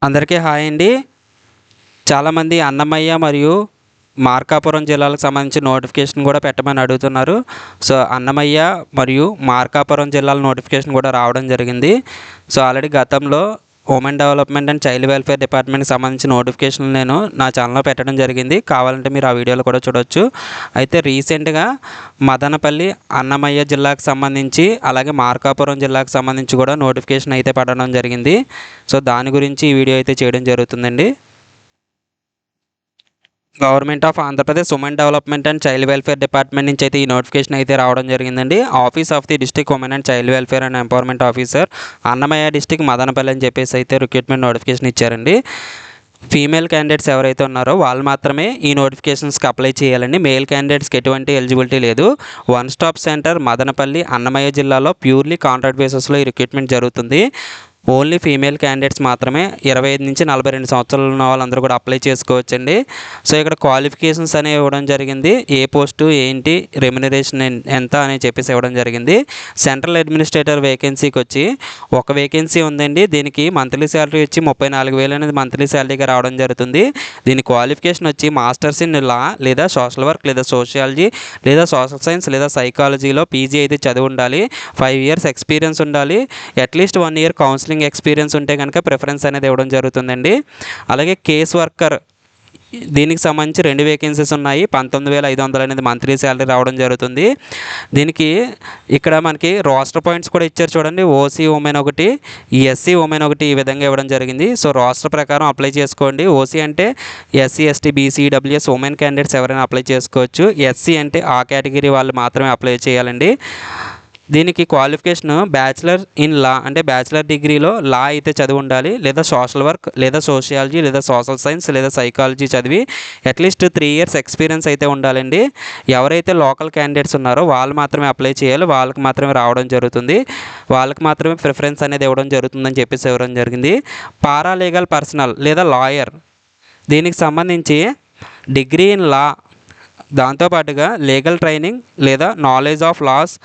అందరికీ హాయ్ అండి. చాలామంది అన్నమయ్య మరియు మార్కాపురం జిల్లాలకు సంబంధించి నోటిఫికేషన్ కూడా పెట్టమని అడుగుతున్నారు. సో అన్నమయ్య మరియు మార్కాపురం జిల్లాల నోటిఫికేషన్ కూడా రావడం జరిగింది. సో ఆల్రెడీ గతంలో women development and child welfare డిపార్ట్మెంట్కి సంబంధించిన నోటిఫికేషన్లు నేను నా ఛానల్లో పెట్టడం జరిగింది. కావాలంటే మీరు ఆ వీడియోలో కూడా చూడవచ్చు. అయితే రీసెంట్గా మదనపల్లి అన్నమయ్య జిల్లాకు సంబంధించి అలాగే మార్కాపురం జిల్లాకు సంబంధించి కూడా నోటిఫికేషన్ అయితే పడడం జరిగింది. సో దాని గురించి ఈ వీడియో అయితే చేయడం జరుగుతుందండి. Government of Andhra Pradesh women development and child welfare department నుంచి అయితే ఈ నోటిఫికేషన్ అయితే రావడం జరిగిందండి. Office of the district women and child welfare and empowerment officer Annamayya district Madanapalle అని చెప్పేసి అయితే రిక్రూట్మెంట్ నోటిఫికేషన్ ఇచ్చారండి. ఫీమేల్ క్యాండిడేట్స్ ఎవరైతే ఉన్నారో వాళ్ళు మాత్రమే ఈ నోటిఫికేషన్స్కి అప్లై చేయాలండి. మేల్ క్యాండిడేట్స్కి ఎటువంటి ఎలిజిబిలిటీ లేదు. One stop centre Madanapalle Annamayya జిల్లాలో ప్యూర్లీ కాంట్రాక్ట్ బేసిస్లో ఈ రిక్రూట్మెంట్ జరుగుతుంది. ఓన్లీ ఫీమేల్ క్యాండిడేట్స్ మాత్రమే 25 నుంచి 42 సంవత్సరాలు ఉన్న వాళ్ళందరూ కూడా అప్లై చేసుకోవచ్చండి. సో ఇక్కడ క్వాలిఫికేషన్స్ అనేవి ఇవ్వడం జరిగింది. ఏ పోస్టు ఏంటి, రెమ్యునరేషన్ ఎంత అని చెప్పేసి ఇవ్వడం జరిగింది. సెంట్రల్ అడ్మినిస్ట్రేటర్ వేకెన్సీకి వచ్చి ఒక వేకెన్సీ ఉందండి. దీనికి మంత్లీ శాలరీ వచ్చి 34,000 అనేది మంత్లీ శాలరీగా రావడం జరుగుతుంది. దీని క్వాలిఫికేషన్ వచ్చి మాస్టర్స్ ఇన్ లా లేదా సోషల్ వర్క్ లేదా సోషియాలజీ లేదా సోషల్ సైన్స్ లేదా సైకాలజీలో పీజీ అయితే చదివి ఉండాలి. 5 years ఎక్స్పీరియన్స్ ఉండాలి. అట్లీస్ట్ 1 year కౌన్సిలింగ్ ఎక్స్పీరియన్స్ ఉంటే కనుక ప్రిఫరెన్స్ అనేది ఇవ్వడం జరుగుతుందండి. అలాగే కేస్ వర్కర్ దీనికి సంబంధించి 2 వేకెన్సీస్ ఉన్నాయి. 19,500 అనేది మంత్లీ శాలరీ రావడం జరుగుతుంది. దీనికి ఇక్కడ మనకి రోస్టర్ పాయింట్స్ కూడా ఇచ్చారు చూడండి. ఓసీ ఉమెన్ ఒకటి, ఎస్సీ ఉమెన్ ఒకటి ఈ విధంగా ఇవ్వడం జరిగింది. సో రోస్టర్ ప్రకారం అప్లై చేసుకోండి. ఓసీ అంటే SC ST BC WS women candidates ఎవరైనా అప్లై చేసుకోవచ్చు. ఎస్సీ అంటే ఆ కేటగిరీ వాళ్ళు మాత్రమే అప్లై చేయాలండి. దీనికి క్వాలిఫికేషన్ బ్యాచిలర్ ఇన్ లా అంటే బ్యాచిలర్ డిగ్రీలో లా అయితే చదివి ఉండాలి, లేదా సోషల్ వర్క్ లేదా సోషియాలజీ లేదా సోషల్ సైన్స్ లేదా సైకాలజీ చదివి అట్లీస్ట్ 3 years ఎక్స్పీరియన్స్ అయితే ఉండాలండి. ఎవరైతే లోకల్ క్యాండిడేట్స్ ఉన్నారో వాళ్ళు మాత్రమే అప్లై చేయాలి. వాళ్ళకి మాత్రమే రావడం జరుగుతుంది. వాళ్ళకి మాత్రమే ప్రిఫరెన్స్ అనేది ఇవ్వడం జరుగుతుందని చెప్పేసి ఇవ్వడం జరిగింది. పారాలీగల్ పర్సనల్ లేదా లాయర్ దీనికి సంబంధించి డిగ్రీ ఇన్ లా దాంతోపాటుగా లీగల్ ట్రైనింగ్ లేదా knowledge of laws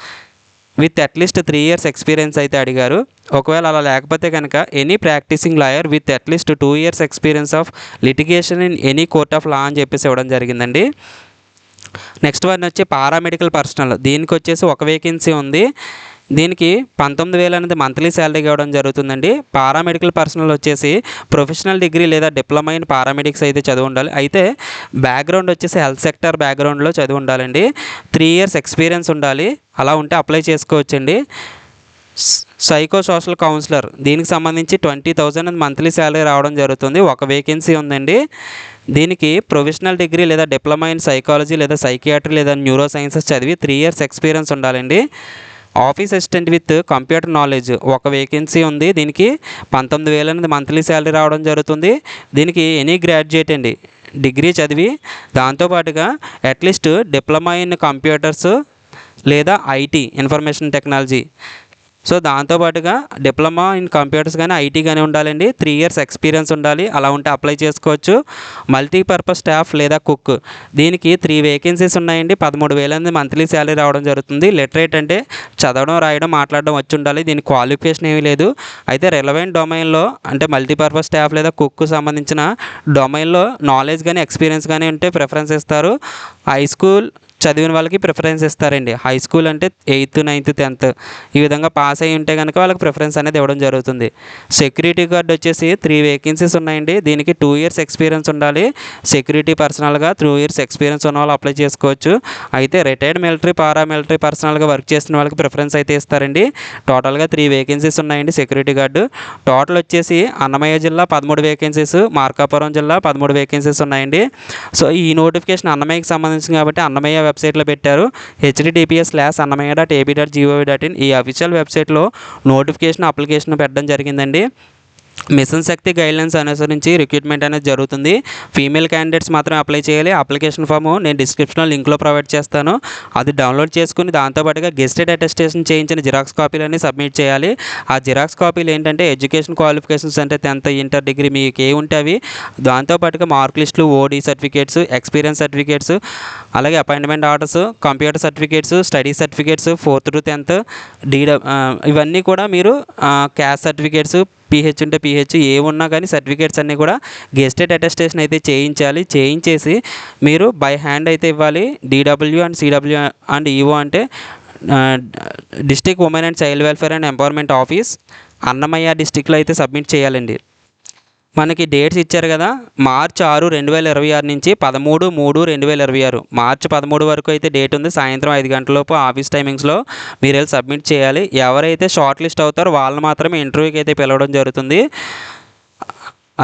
with at least 3 years experience అయితే అడిగారు. ఒకవేళ అలా లేకపోతే కనుక any practising lawyer with at least 2 years experience of litigation in any court of law అని చెప్పేసి ఇవ్వడం జరిగిందండి. నెక్స్ట్ వన్ వచ్చి పారామెడికల్ పర్సనల్. దీనికి వచ్చేసి ఒక వేకెన్సీ ఉంది. దీనికి 19,000 అనేది మంత్లీ శాలరీగా ఇవ్వడం జరుగుతుందండి. పారామెడికల్ పర్సనల్ వచ్చేసి ప్రొఫెషనల్ డిగ్రీ లేదా డిప్లొమా ఇన్ పారామెడిక్స్ అయితే చదివి ఉండాలి. అయితే బ్యాక్గ్రౌండ్ వచ్చేసి హెల్త్ సెక్టర్ బ్యాక్గ్రౌండ్లో చదివి ఉండాలండి. 3 years ఎక్స్పీరియన్స్ ఉండాలి. అలా ఉంటే అప్లై చేసుకోవచ్చండి. సైకో సోషల్ కౌన్సిలర్ దీనికి సంబంధించి 20,000 మంత్లీ శాలరీ రావడం జరుగుతుంది. ఒక వేకెన్సీ ఉందండి. దీనికి ప్రొఫెషనల్ డిగ్రీ లేదా డిప్లొమా ఇన్ సైకాలజీ లేదా సైకియాట్రీ లేదా న్యూరో సైన్సెస్ చదివి 3 years ఎక్స్పీరియన్స్ ఉండాలండి. Office assistant with computer knowledge ఒక వేకెన్సీ ఉంది. దీనికి 19,000 అనేది మంత్లీ శాలరీ రావడం జరుగుతుంది. దీనికి ఎనీ గ్రాడ్యుయేట్ అండి, డిగ్రీ చదివి దాంతోపాటుగా అట్లీస్ట్ డిప్లొమా ఇన్ కంప్యూటర్స్ లేదా ఐటీ ఇన్ఫర్మేషన్ టెక్నాలజీ, సో దాంతోపాటుగా డిప్లొమా ఇన్ కంప్యూటర్స్ కానీ ఐటీ కానీ ఉండాలండి. 3 years ఎక్స్పీరియన్స్ ఉండాలి. అలా ఉంటే అప్లై చేసుకోవచ్చు. మల్టీపర్పస్ స్టాఫ్ లేదా కుక్ దీనికి 3 వేకెన్సీస్ ఉన్నాయండి. 13,000 అనేది మంత్లీ శాలరీ రావడం జరుగుతుంది. లిటరేట్ అంటే చదవడం రాయడం మాట్లాడడం వచ్చి ఉండాలి. దీనికి క్వాలిఫికేషన్ ఏమీ లేదు. అయితే రెలవెంట్ డొమైన్లో అంటే మల్టీపర్పస్ స్టాఫ్ లేదా కుక్కు సంబంధించిన డొమైన్లో నాలెడ్జ్ కానీ ఎక్స్పీరియన్స్ కానీ ఉంటే ప్రిఫరెన్స్ ఇస్తారు. హై స్కూల్ చదివిన వాళ్ళకి ప్రిఫరెన్స్ ఇస్తారండి. హై స్కూల్ అంటే 8th 9th 10th ఈ విధంగా పాస్ అయ్యి ఉంటే కనుక వాళ్ళకి ప్రిఫరెన్స్ అనేది ఇవ్వడం జరుగుతుంది. సెక్యూరిటీ గార్డ్ వచ్చేసి 3 వేకెన్సీస్ ఉన్నాయండి. దీనికి 2 years ఎక్స్పీరియన్స్ ఉండాలి. సెక్యూరిటీ పర్సనల్గా 2 years ఎక్స్పీరియన్స్ ఉన్న వాళ్ళు అప్లై చేసుకోవచ్చు. అయితే రిటైర్డ్ మిలిటరీ పారామిలిటరీ పర్సనల్గా వర్క్ చేస్తున్న వాళ్ళకి ప్రిఫరెన్స్ అయితే ఇస్తారండి. టోటల్గా 3 వేకెన్సీస్ ఉన్నాయండి సెక్యూరిటీ గార్డు. టోటల్ వచ్చేసి అన్నమయ్య జిల్లా 13 వేకెన్సీస్, మార్కాపురం జిల్లా 13 వేకెన్సీస్ ఉన్నాయండి. సో ఈ నోటిఫికేషన్ అన్నమయ్యకి సంబంధించింది కాబట్టి అన్నమయ్య వెబ్సైట్లో పెట్టారు. https:/annamaya.ab.gov.in ఈ అఫీషియల్ వెబ్సైట్లో నోటిఫికేషన్ అప్లికేషన్ పెట్టడం జరిగిందండి. మిషన్ శక్తి గైడ్లైన్స్ అనుసరించి రిక్రూట్మెంట్ అనేది జరుగుతుంది. ఫీమేల్ క్యాండిడేట్స్ మాత్రమే అప్లై చేయాలి. అప్లికేషన్ ఫామ్ నేను డిస్క్రిప్షన్లో లింక్లో ప్రొవైడ్ చేస్తాను. అది డౌన్లోడ్ చేసుకుని దాంతోపాటుగా గెస్టెడ్ అటెస్టేషన్ చేయించిన జిరాక్స్ కాపీలన్నీ సబ్మిట్ చేయాలి. ఆ జిరాక్స్ కాపీలు ఏంటంటే ఎడ్యుకేషన్ క్వాలిఫికేషన్స్ అంటే 10th ఇంటర్ డిగ్రీ మీకు ఏ ఉంటే అవి, దాంతోపాటుగా మార్క్ లిస్టులు, ఓడి సర్టిఫికేట్స్, ఎక్స్పీరియన్స్ సర్టిఫికేట్స్, అలాగే appointment orders, computer certificates, study certificates 4th to 10th ఇవన్నీ కూడా మీరు క్యాస్ట్ సర్టిఫికేట్స్, పీహెచ్ ఉంటే పీహెచ్ ఏ ఉన్నా కానీ సర్టిఫికేట్స్ అన్నీ కూడా గెస్టెడ్ అటెస్టేషన్ అయితే చేయించేసి మీరు బై హ్యాండ్ అయితే ఇవ్వాలి. DW and CW and EO అంటే district women and child welfare and empowerment office, Annamayya డిస్టిక్లో అయితే సబ్మిట్ చేయాలండి. మనకి డేట్స్ ఇచ్చారు కదా, మార్చి 6, 2026 నుంచి 13, 3, 2026 మార్చి 13 వరకు అయితే డేట్ ఉంది. సాయంత్రం 5 గంటలలోపు ఆఫీస్ టైమింగ్స్లో మీరు వెళ్ళి సబ్మిట్ చేయాలి. ఎవరైతే షార్ట్ లిస్ట్ అవుతారో వాళ్ళని మాత్రమే ఇంటర్వ్యూకి అయితే పిలవడం జరుగుతుంది.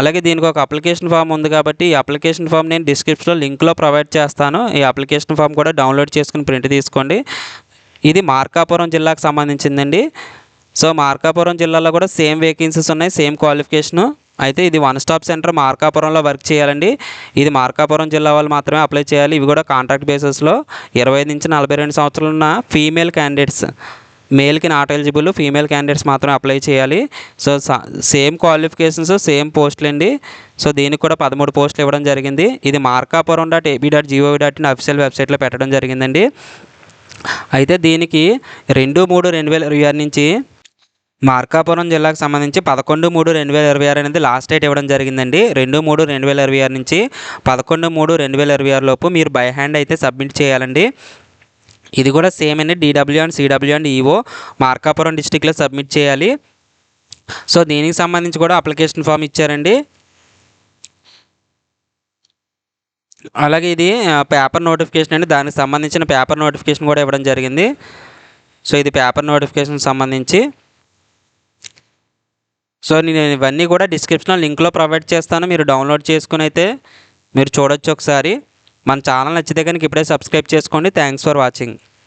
అలాగే దీనికి ఒక అప్లికేషన్ ఫామ్ ఉంది కాబట్టి ఈ అప్లికేషన్ ఫామ్ నేను డిస్క్రిప్షన్లో లింక్లో ప్రొవైడ్ చేస్తాను. ఈ అప్లికేషన్ ఫామ్ కూడా డౌన్లోడ్ చేసుకుని ప్రింట్ తీసుకోండి. ఇది మార్కాపురం జిల్లాకు సంబంధించిందండి. సో మార్కాపురం జిల్లాలో కూడా సేమ్ వేకెన్సీస్ ఉన్నాయి, సేమ్ క్వాలిఫికేషను. అయితే ఇది వన్ స్టాప్ సెంటర్ మార్కాపురంలో వర్క్ చేయాలండి. ఇది మార్కాపురం జిల్లా వాళ్ళు మాత్రమే అప్లై చేయాలి. ఇవి కూడా కాంట్రాక్ట్ బేసిస్లో 25 నుంచి 42 సంవత్సరాలు ఉన్న ఫీమేల్ క్యాండిడేట్స్, మేల్కి నాట్ ఎలిజిబుల్, ఫీమేల్ క్యాండిడేట్స్ మాత్రమే అప్లై చేయాలి. సో సేమ్ క్వాలిఫికేషన్స్, సేమ్ పోస్టులు అండి. సో దీనికి కూడా 13 పోస్టులు ఇవ్వడం జరిగింది. ఇది markapuram.ab.gov.in అఫీషియల్ వెబ్సైట్లో పెట్టడం జరిగిందండి. అయితే దీనికి 2/3/2026 నుంచి మార్కాపురం జిల్లాకు సంబంధించి 11/3/2026 అనేది లాస్ట్ డేట్ ఇవ్వడం జరిగిందండి. 2/3/2026 నుంచి 11/3/2026 లోపు మీరు బై హ్యాండ్ అయితే సబ్మిట్ చేయాలండి. ఇది కూడా సేమ్ అండి, DW and CW and EO Markapuram డిస్టిక్లో సబ్మిట్ చేయాలి. సో దీనికి సంబంధించి కూడా అప్లికేషన్ ఫామ్ ఇచ్చారండి. అలాగే ఇది పేపర్ నోటిఫికేషన్ అండి, దానికి సంబంధించిన పేపర్ నోటిఫికేషన్ కూడా ఇవ్వడం జరిగింది. సో ఇది పేపర్ నోటిఫికేషన్ సంబంధించి. సో నేను ఇవన్నీ కూడా డిస్క్రిప్షన్లో లింక్లో ప్రొవైడ్ చేస్తాను, మీరు డౌన్లోడ్ చేసుకుని అయితే మీరు చూడొచ్చు ఒకసారి. మన ఛానల్ నచ్చితే కనుక ఇప్పుడే సబ్స్క్రైబ్ చేసుకోండి. Thanks for watching.